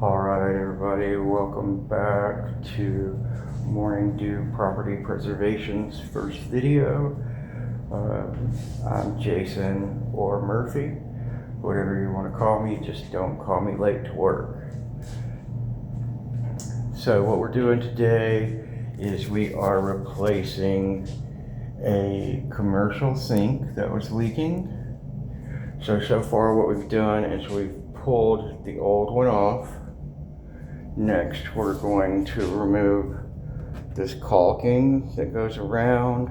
Alright everybody, welcome back to Morning Dew Property Preservation's first video. I'm Jason or Murphy, whatever you want to call me, just don't call me late to work. So what we're doing today is we are replacing a commercial sink that was leaking. So far what we've done is we've pulled the old one off. Next, we're going to remove this caulking that goes around,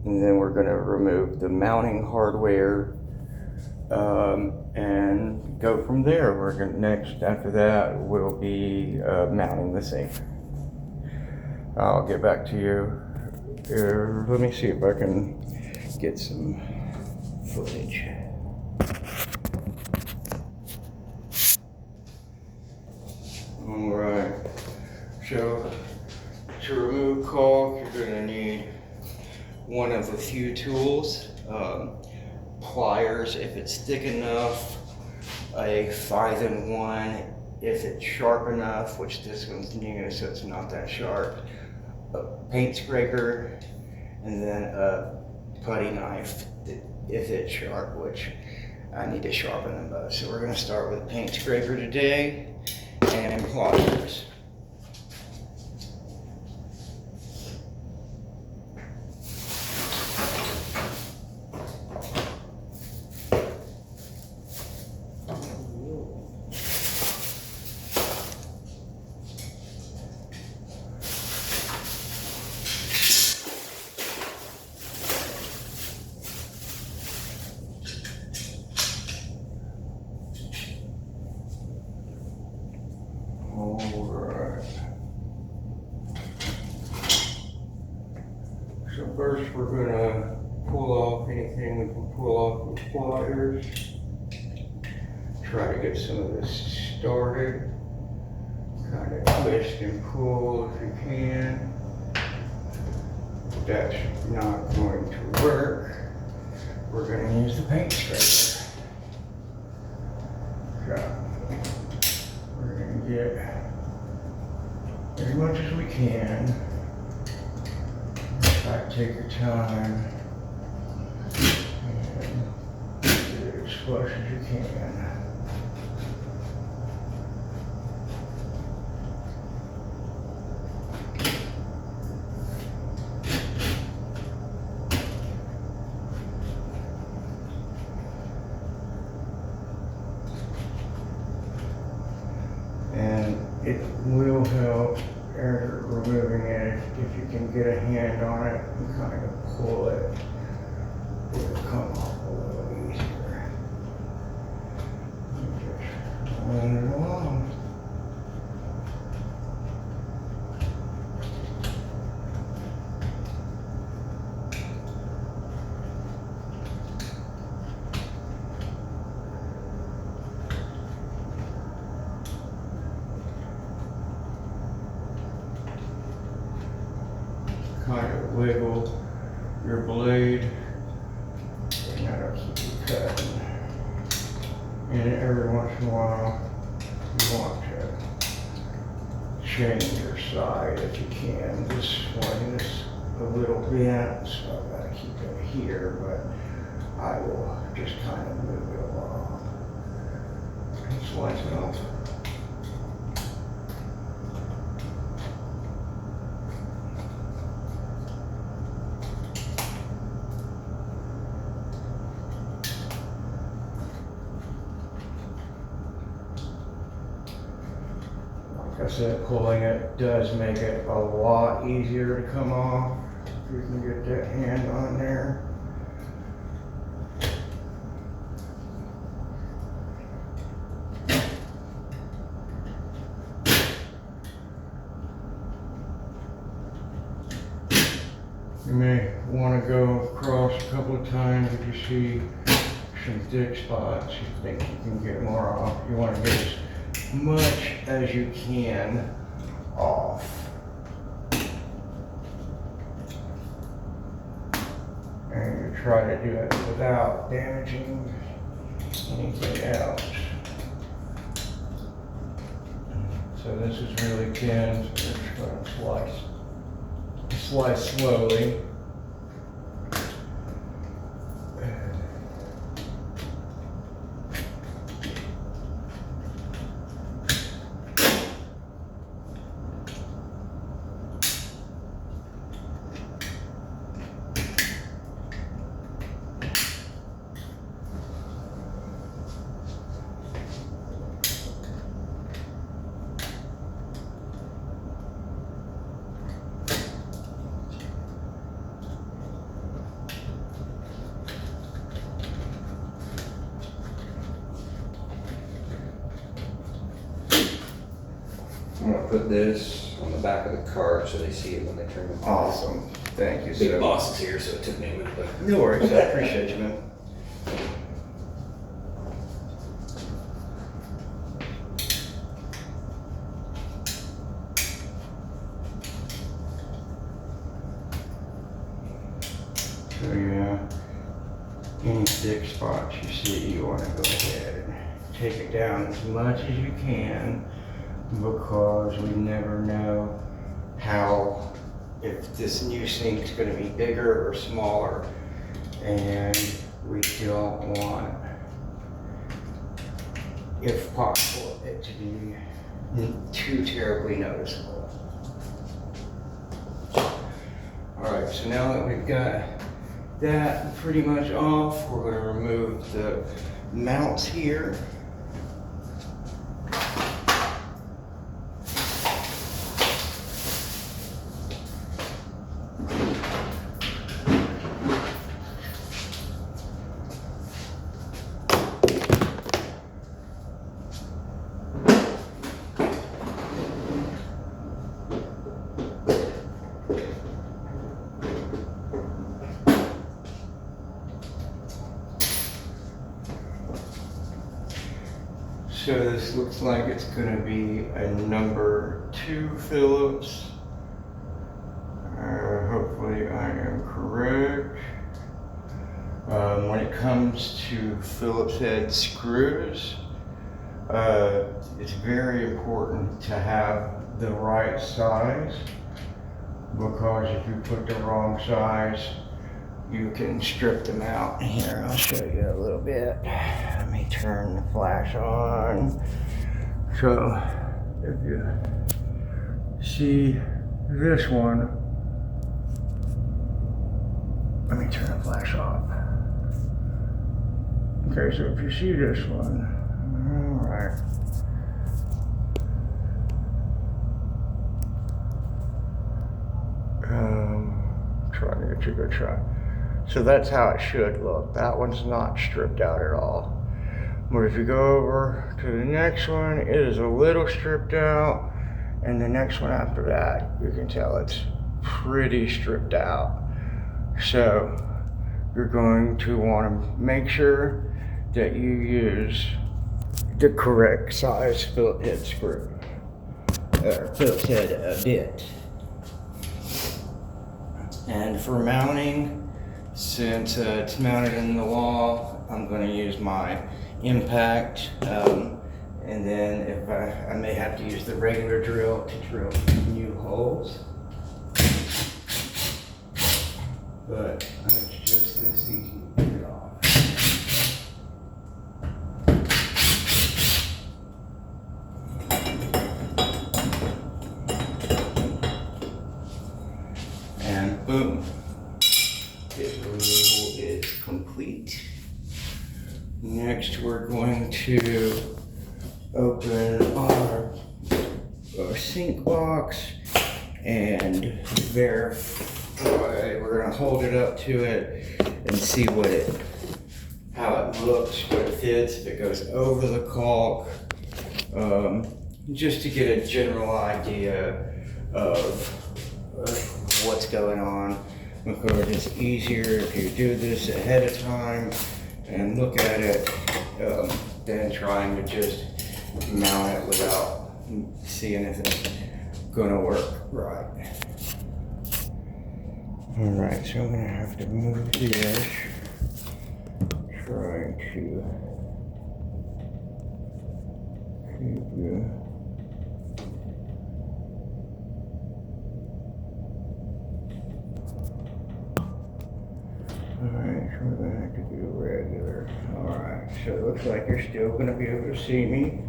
and then we're going to remove the mounting hardware and go from there. After that, we'll be mounting the sink. I'll get back to you. Let me see if I can get some footage. Alright, so to remove caulk, you're going to need one of a few tools. Pliers if it's thick enough, a 5-in-1 if it's sharp enough, which this one's new so it's not that sharp, a paint scraper, and then a putty knife if it's sharp, which I need to sharpen them both. So we're going to start with a paint scraper today and pliers. Alright. So first we're going to pull off anything we can pull off with pliers. Try to get some of this started. Kind of twist and pull if you can. That's not going to work. We're going to use the paint scraper. So we're going to get as much as we can. Try to take your time and get it as flush as you can. And it will help removing it if you can get a hand on it and kind of pull it. It'll come off a little easier. Just run it along. Kind of wiggle your blade, and that'll keep you cutting. And every once in a while, you want to change your side if you can. This one is a little bent, so I've got to keep it here, but I will just kind of move it along. Slice it off. Like I said, pulling it does make it a lot easier to come off if you can get that hand on there. You may want to go across a couple of times if you see some thick spots you think you can get more off. You want to get as much as you can off. And you try to do it without damaging anything else. So this is really thin, so we're just gonna slice slowly. I'm gonna put this on the back of the cart so they see it when they turn it. Awesome, thank you. Big boss is here, so it took me a minute. But No worries, I appreciate you, man. So yeah, any thick spots you see, you want to go ahead and take it down as much as you can, because we never know if this new sink's going to be bigger or smaller, and we don't want, if possible, it to be too terribly noticeable. Alright, so now that we've got that pretty much off, we're going to remove the mounts here. So this looks like it's going to be a number 2 Phillips. Hopefully I am correct. When it comes to Phillips head screws, it's very important to have the right size, because if you put the wrong size, you can strip them out. Here, I'll show you a little bit. Let me turn the flash on. So, if you see this one, let me turn the flash off. Okay, so if you see this one, all right. Trying to get you a good shot. So that's how it should look. That one's not stripped out at all. But if you go over to the next one, it is a little stripped out. And the next one after that, you can tell it's pretty stripped out. So you're going to want to make sure that you use the correct size Phillips head screw, or Phillips head bit. And for mounting, since it's mounted in the wall, I'm going to use my impact, and then if I may have to use the regular drill to drill new holes. But it's just this easy to get it off. And boom, this removal is complete. Next, we're going to open our sink box and verify. We're going to hold it up to it and see how it looks, what it fits, if it goes over the caulk, just to get a general idea of what's going on, because it's easier if you do this ahead of time and look at it than trying to just mount it without seeing if it's gonna work right. Alright, so I'm gonna have to move this, trying to keep Alright, so we're gonna have to do regular. Alright, so it looks like you're still gonna be able to see me.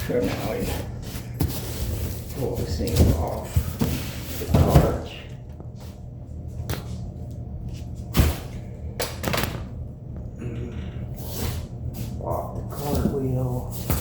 So now we pull this thing off the cart. Off the cart wheel.